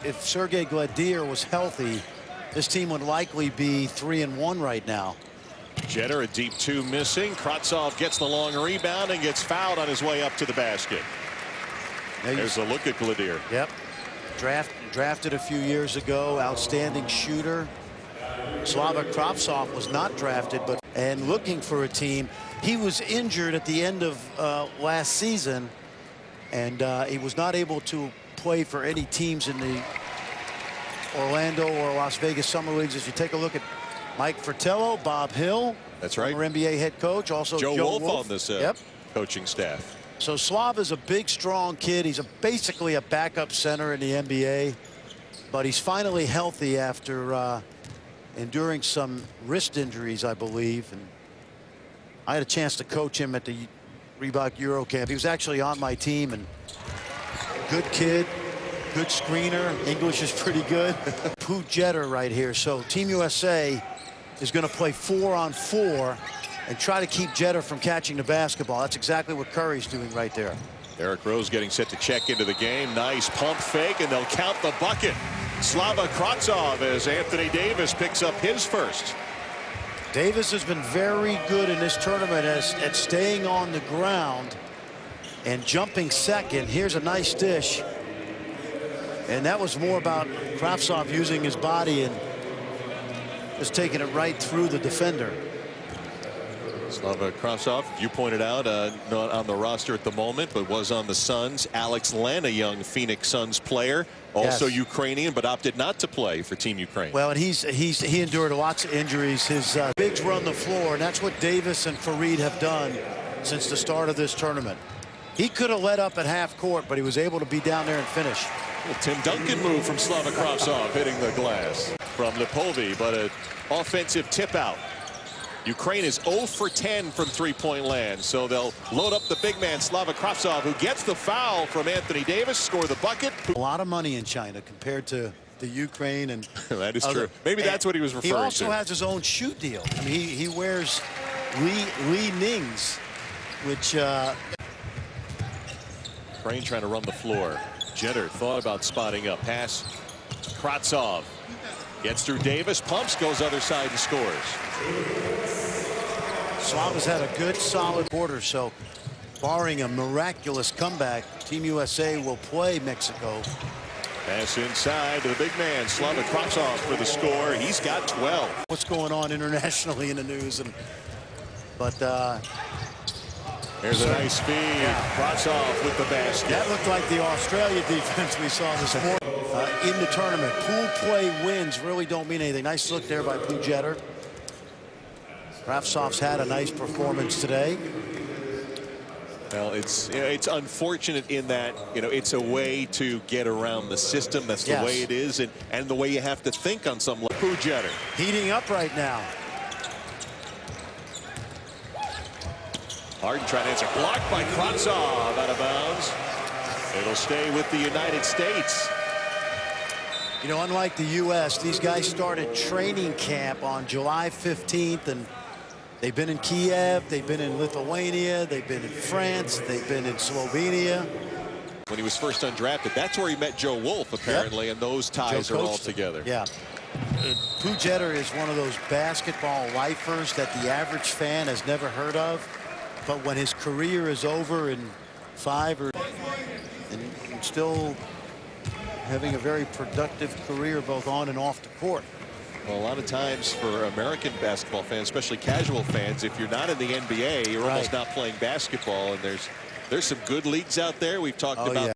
if Sergei Gladier was healthy, this team would likely be 3-1 right now. Jeter, a deep two missing. Kravtsov gets the long rebound and gets fouled on his way up to the basket. There's a look at Gladier. Yep. Drafted a few years ago. Outstanding shooter. Slava Kravtsov was not drafted, and looking for a team. He was injured at the end of last season, and he was not able to play for any teams in the Orlando or Las Vegas Summer Leagues. As you take a look at Mike Fratello, Bob Hill. That's right. Former NBA head coach. Also Joe Wolf on this coaching staff. So Slav is a big, strong kid. He's basically a backup center in the NBA, but he's finally healthy after enduring some wrist injuries, I believe. And I had a chance to coach him at the Reebok Euro Camp. He was actually on my team, and good kid, good screener. English is pretty good. Pooh Jeter right here. So Team USA is going to play 4-on-4 and try to keep Jeter from catching the basketball. That's exactly what Curry's doing right there. Derrick Rose getting set to check into the game. Nice pump fake, and they'll count the bucket. Slava Kravtsov as Anthony Davis picks up his first. Davis has been very good in this tournament at staying on the ground and jumping second. Here's a nice dish. And that was more about Kravtsov using his body and just taking it right through the defender. Slava Kravtsov, you pointed out, not on the roster at the moment, but was on the Suns. Alex Lana, young Phoenix Suns player, also Ukrainian, but opted not to play for Team Ukraine. Well, and he endured lots of injuries. His bigs run the floor, and that's what Davis and Fareed have done since the start of this tournament. He could have let up at half court, but he was able to be down there and finish. Well, Tim Duncan move from Slava Kravtsov, hitting the glass from Lipovi, but an offensive tip out. Ukraine is 0 for 10 from three-point land, so they'll load up the big man Slava Kravtsov, who gets the foul from Anthony Davis, score the bucket. A lot of money in China compared to the Ukraine, and that is true. Maybe that's what he was referring to. He also has his own shoe deal. I mean, he wears Li Ning's, which Ukraine trying to run the floor. Jeter thought about spotting up. Pass. Kravtsov gets through Davis, pumps, goes other side and scores. Slava's had a good, solid quarter, so barring a miraculous comeback, Team USA will play Mexico. Pass inside to the big man, Slava Kravtsov for the score. He's got 12. What's going on internationally in the news? There's a nice feed. Kravtsov with the basket. That looked like the Australia defense we saw this morning in the tournament. Pool play wins really don't mean anything. Nice look there by Pooh Jeter. Kravtsov's had a nice performance today. Well, it's unfortunate in that it's a way to get around the system. That's the way it is, and the way you have to think on some level. Pooh Jeter heating up right now. Harden trying to answer, blocked by Kravtsov, out of bounds. It'll stay with the United States. You know, unlike the U.S., these guys started training camp on July 15th, and they've been in Kiev, they've been in Lithuania, they've been in France, they've been in Slovenia. When he was first undrafted, that's where he met Joe Wolf, apparently, and those ties are all together. Yeah. Pooh Jeter is one of those basketball lifers that the average fan has never heard of. But when his career is over in 5 or and still having a very productive career both on and off the court. Well, a lot of times for American basketball fans, especially casual fans, if you're not in the NBA, you're almost not plying basketball. And there's some good leagues out there. We've talked about